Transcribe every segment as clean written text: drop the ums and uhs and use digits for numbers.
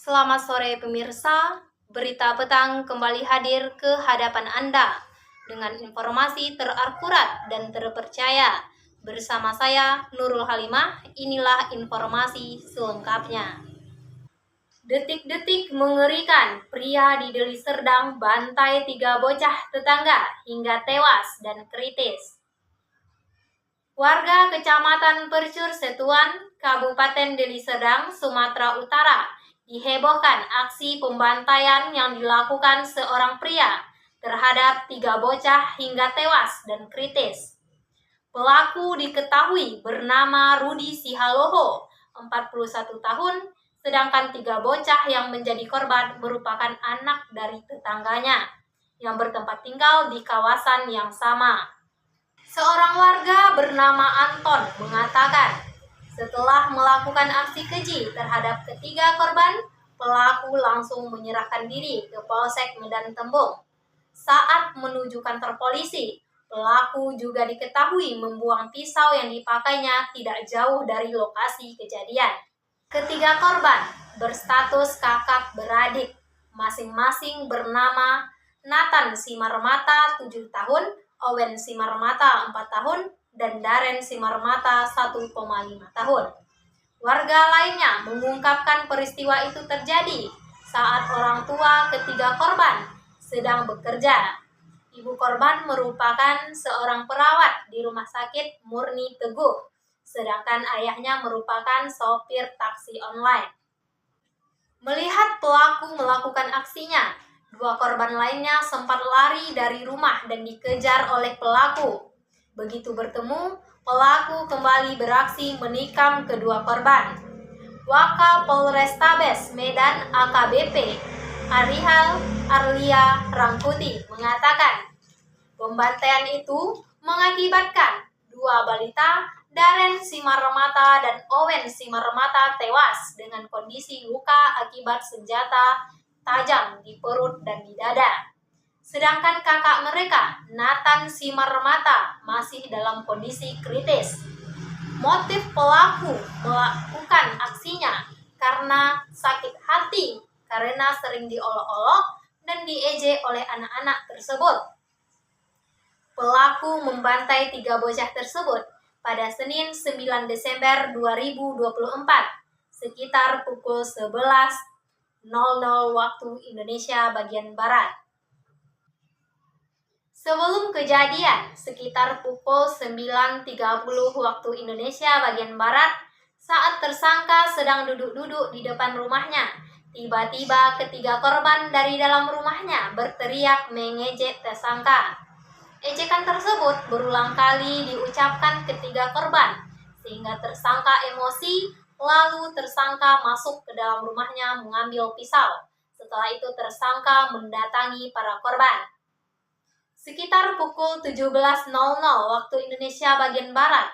Selamat sore pemirsa, berita petang kembali hadir ke hadapan Anda dengan informasi terakurat dan terpercaya. Bersama saya, Nurul Halimah, inilah informasi selengkapnya. Detik-detik mengerikan, pria di Deli Serdang bantai 3 bocah tetangga hingga tewas dan kritis. Warga Kecamatan Percur Setuan, Kabupaten Deli Serdang, Sumatera Utara, dihebohkan aksi pembantaian yang dilakukan seorang pria terhadap 3 bocah hingga tewas dan kritis. Pelaku diketahui bernama Rudi Sihaloho, 41 tahun, sedangkan 3 bocah yang menjadi korban merupakan anak dari tetangganya yang bertempat tinggal di kawasan yang sama. Seorang warga bernama Anton mengatakan, setelah melakukan aksi keji terhadap ketiga korban, pelaku langsung menyerahkan diri ke Polsek Medan Tembung. Saat menuju kantor polisi, pelaku juga diketahui membuang pisau yang dipakainya tidak jauh dari lokasi kejadian. Ketiga korban berstatus kakak beradik, masing-masing bernama Nathan Simarmata 7 tahun, Owen Simarmata 4 tahun, dan Daren Simarmata 1,5 tahun. Warga lainnya mengungkapkan peristiwa itu terjadi saat orang tua ketiga korban sedang bekerja. Ibu korban merupakan seorang perawat di Rumah Sakit Murni Teguh, sedangkan ayahnya merupakan sopir taksi online. Melihat pelaku melakukan aksinya, 2 korban lainnya sempat lari dari rumah dan dikejar oleh pelaku. Begitu bertemu, pelaku kembali beraksi menikam kedua korban. Wakapolrestabes Medan AKBP Arihal Arlia Rangkuti mengatakan, pembantaian itu mengakibatkan 2 balita Daren Simarmata dan Owen Simarmata tewas dengan kondisi luka akibat senjata tajam di perut dan di dada. Sedangkan kakak mereka, Nathan Simarmata, masih dalam kondisi kritis. Motif pelaku melakukan aksinya karena sakit hati karena sering diolok-olok dan diejek oleh anak-anak tersebut. Pelaku membantai 3 bocah tersebut pada Senin 9 Desember 2024 sekitar pukul 11.00 waktu Indonesia bagian Barat. Sebelum kejadian, sekitar pukul 9.30 waktu Indonesia bagian Barat, saat tersangka sedang duduk-duduk di depan rumahnya, tiba-tiba ketiga korban dari dalam rumahnya berteriak mengejek tersangka. Ejekan tersebut berulang kali diucapkan ketiga korban, sehingga tersangka emosi, lalu tersangka masuk ke dalam rumahnya mengambil pisau. Setelah itu tersangka mendatangi para korban. Sekitar pukul 17.00 waktu Indonesia bagian Barat,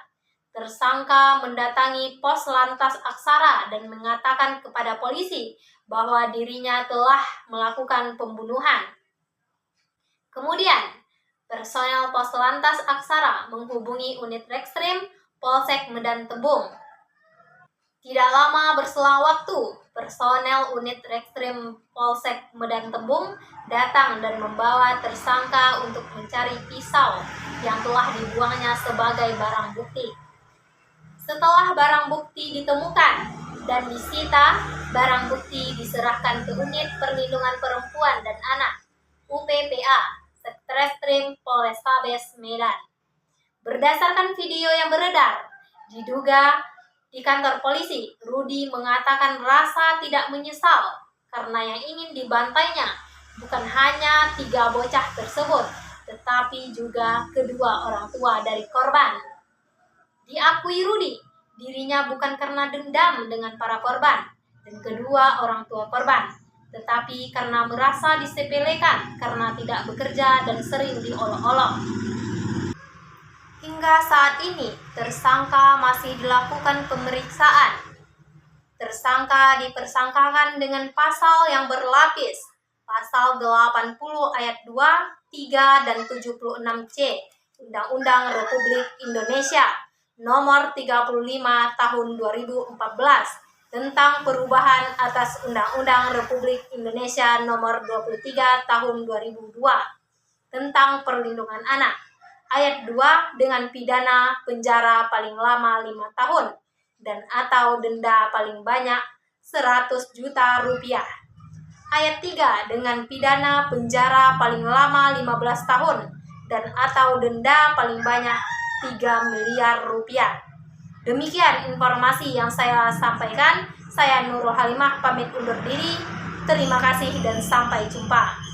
tersangka mendatangi pos lantas Aksara dan mengatakan kepada polisi bahwa dirinya telah melakukan pembunuhan. Kemudian, personel pos lantas Aksara menghubungi unit Reskrim Polsek Medan Tembung. Tidak lama berselang waktu, personel unit Reskrim Polsek Medan Tembung datang dan membawa tersangka untuk mencari pisau yang telah dibuangnya sebagai barang bukti. Setelah barang bukti ditemukan dan disita, barang bukti diserahkan ke Unit Perlindungan Perempuan dan Anak (UPPA) Satreskrim Polrestabes Medan. Berdasarkan video yang beredar, diduga di kantor polisi, Rudi mengatakan rasa tidak menyesal karena yang ingin dibantainya bukan hanya 3 bocah tersebut, tetapi juga kedua orang tua dari korban. Diakui Rudi, dirinya bukan karena dendam dengan para korban dan kedua orang tua korban, tetapi karena merasa disepelekan karena tidak bekerja dan sering diolok-olok. Hingga saat ini, tersangka masih dilakukan pemeriksaan. Tersangka dipersangkakan dengan pasal yang berlapis, pasal 80 ayat 2, 3, dan 76C Undang-Undang Republik Indonesia Nomor 35 Tahun 2014 tentang perubahan atas Undang-Undang Republik Indonesia Nomor 23 Tahun 2002 tentang perlindungan anak. Ayat 2 dengan pidana penjara paling lama 5 tahun dan atau denda paling banyak 100 juta rupiah. Ayat 3 dengan pidana penjara paling lama 15 tahun dan atau denda paling banyak 3 miliar rupiah. Demikian informasi yang saya sampaikan. Saya Nurul Halimah pamit undur diri. Terima kasih dan sampai jumpa.